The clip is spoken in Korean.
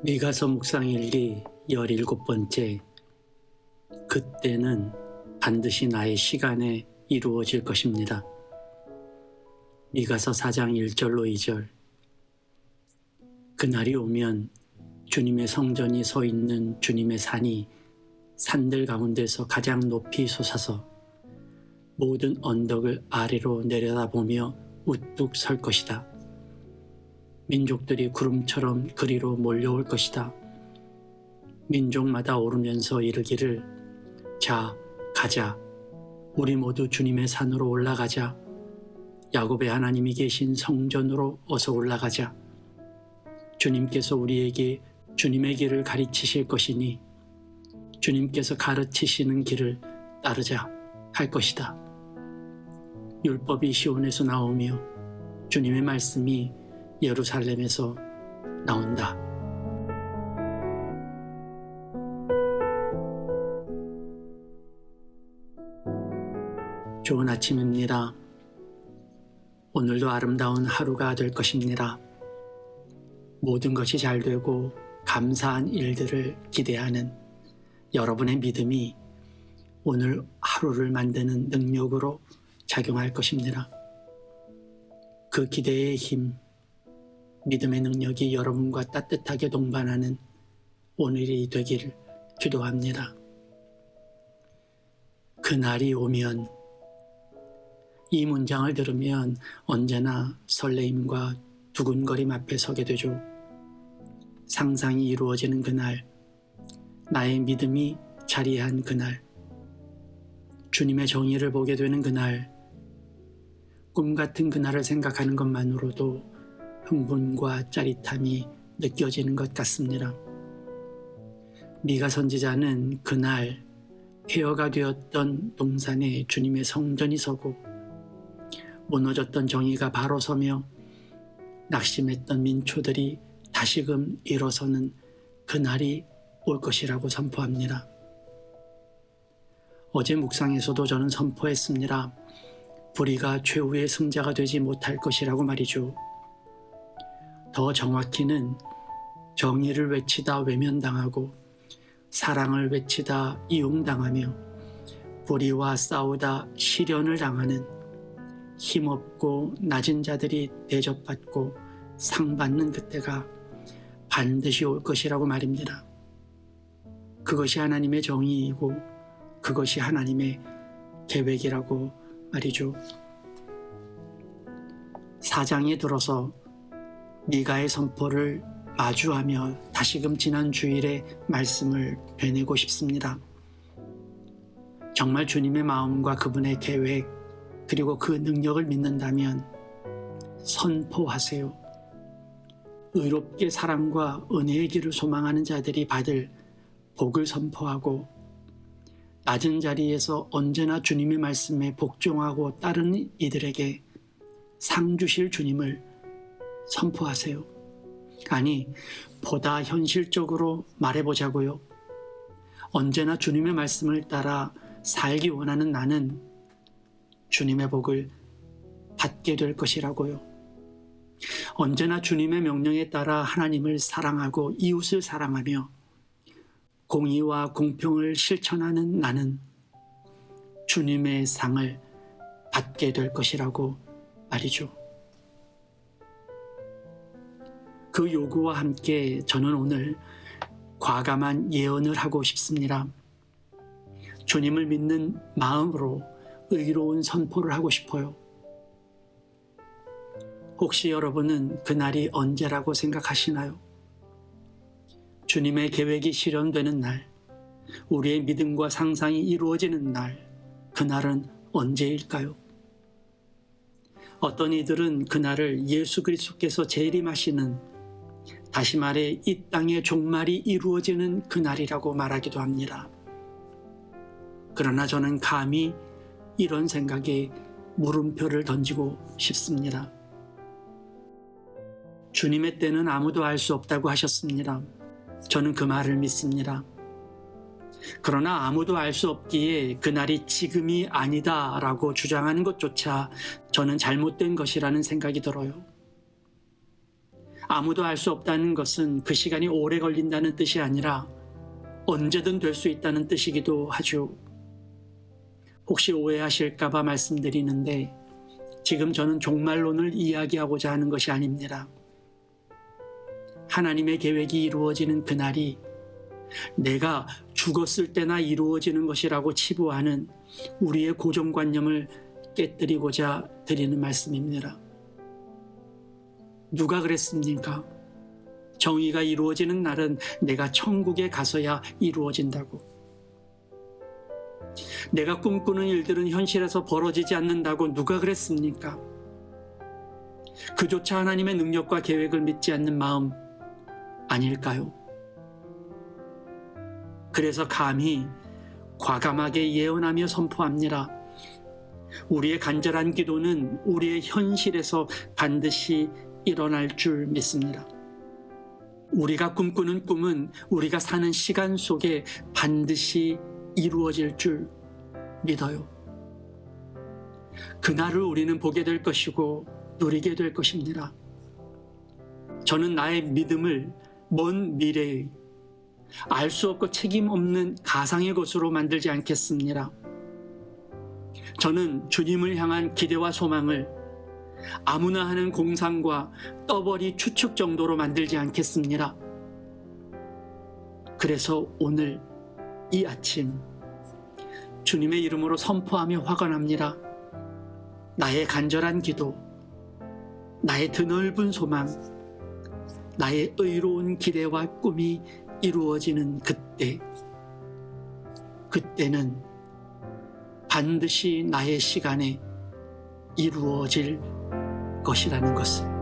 미가서 묵상일기 17번째. 그때는 반드시 나의 시간에 이루어질 것입니다. 미가서 4장 1절로 2절. 그날이 오면 주님의 성전이 서 있는 주님의 산이 산들 가운데서 가장 높이 솟아서 모든 언덕을 아래로 내려다보며 우뚝 설 것이다. 민족들이 구름처럼 그리로 몰려올 것이다. 민족마다 오르면서 이르기를, 자, 가자. 우리 모두 주님의 산으로 올라가자. 야곱의 하나님이 계신 성전으로 어서 올라가자. 주님께서 우리에게 주님의 길을 가르치실 것이니 주님께서 가르치시는 길을 따르자 할 것이다. 율법이 시온에서 나오며 주님의 말씀이 예루살렘에서 나온다. 좋은 아침입니다. 오늘도 아름다운 하루가 될 것입니다. 모든 것이 잘 되고 감사한 일들을 기대하는 여러분의 믿음이 오늘 하루를 만드는 능력으로 작용할 것입니다. 그 기대의 힘, 믿음의 능력이 여러분과 따뜻하게 동반하는 오늘이 되기를 기도합니다. 그날이 오면, 이 문장을 들으면 언제나 설레임과 두근거림 앞에 서게 되죠. 상상이 이루어지는 그날, 나의 믿음이 자리한 그날, 주님의 정의를 보게 되는 그날, 꿈 같은 그날을 생각하는 것만으로도 흥분과 짜릿함이 느껴지는 것 같습니다. 미가 선지자는 그날 폐허가 되었던 동산에 주님의 성전이 서고 무너졌던 정의가 바로 서며 낙심했던 민초들이 다시금 일어서는 그날이 올 것이라고 선포합니다. 어제 묵상에서도 저는 선포했습니다. 불의가 최후의 승자가 되지 못할 것이라고 말이죠. 더 정확히는 정의를 외치다 외면당하고 사랑을 외치다 이용당하며 불의와 싸우다 시련을 당하는 힘없고 낮은 자들이 대접받고 상받는 그때가 반드시 올 것이라고 말입니다. 그것이 하나님의 정의이고 그것이 하나님의 계획이라고 말이죠. 4장에 들어서 미가의 선포를 마주하며 다시금 지난 주일의 말씀을 되뇌고 싶습니다. 정말 주님의 마음과 그분의 계획 그리고 그 능력을 믿는다면 선포하세요. 의롭게 사랑과 은혜의 길을 소망하는 자들이 받을 복을 선포하고 낮은 자리에서 언제나 주님의 말씀에 복종하고 따르는 이들에게 상 주실 주님을 선포하세요. 아니, 보다 현실적으로 말해보자고요. 언제나 주님의 말씀을 따라 살기 원하는 나는 주님의 복을 받게 될 것이라고요. 언제나 주님의 명령에 따라 하나님을 사랑하고 이웃을 사랑하며 공의와 공평을 실천하는 나는 주님의 상을 받게 될 것이라고 말이죠. 그 요구와 함께 저는 오늘 과감한 예언을 하고 싶습니다. 주님을 믿는 마음으로 의로운 선포를 하고 싶어요. 혹시 여러분은 그날이 언제라고 생각하시나요? 주님의 계획이 실현되는 날, 우리의 믿음과 상상이 이루어지는 날, 그날은 언제일까요? 어떤 이들은 그날을 예수 그리스도께서 재림하시는, 다시 말해 이 땅의 종말이 이루어지는 그날이라고 말하기도 합니다. 그러나 저는 감히 이런 생각에 물음표를 던지고 싶습니다. 주님의 때는 아무도 알 수 없다고 하셨습니다. 저는 그 말을 믿습니다. 그러나 아무도 알 수 없기에 그날이 지금이 아니다라고 주장하는 것조차 저는 잘못된 것이라는 생각이 들어요. 아무도 알 수 없다는 것은 그 시간이 오래 걸린다는 뜻이 아니라 언제든 될 수 있다는 뜻이기도 하죠. 혹시 오해하실까봐 말씀드리는데 지금 저는 종말론을 이야기하고자 하는 것이 아닙니다. 하나님의 계획이 이루어지는 그날이 내가 죽었을 때나 이루어지는 것이라고 치부하는 우리의 고정관념을 깨뜨리고자 드리는 말씀입니다. 누가 그랬습니까? 정의가 이루어지는 날은 내가 천국에 가서야 이루어진다고. 내가 꿈꾸는 일들은 현실에서 벌어지지 않는다고 누가 그랬습니까? 그조차 하나님의 능력과 계획을 믿지 않는 마음 아닐까요? 그래서 감히 과감하게 예언하며 선포합니다. 우리의 간절한 기도는 우리의 현실에서 반드시 일어날 줄 믿습니다. 우리가 꿈꾸는 꿈은 우리가 사는 시간 속에 반드시 이루어질 줄 믿어요. 그날을 우리는 보게 될 것이고 누리게 될 것입니다. 저는 나의 믿음을 먼 미래의 알 수 없고 책임 없는 가상의 것으로 만들지 않겠습니다. 저는 주님을 향한 기대와 소망을 아무나 하는 공상과 떠벌이 추측 정도로 만들지 않겠습니다. 그래서 오늘 이 아침 주님의 이름으로 선포하며 화관합니다. 나의 간절한 기도, 나의 드넓은 소망, 나의 의로운 기대와 꿈이 이루어지는 그때는 반드시 나의 시간에 이루어질 것이라는 것을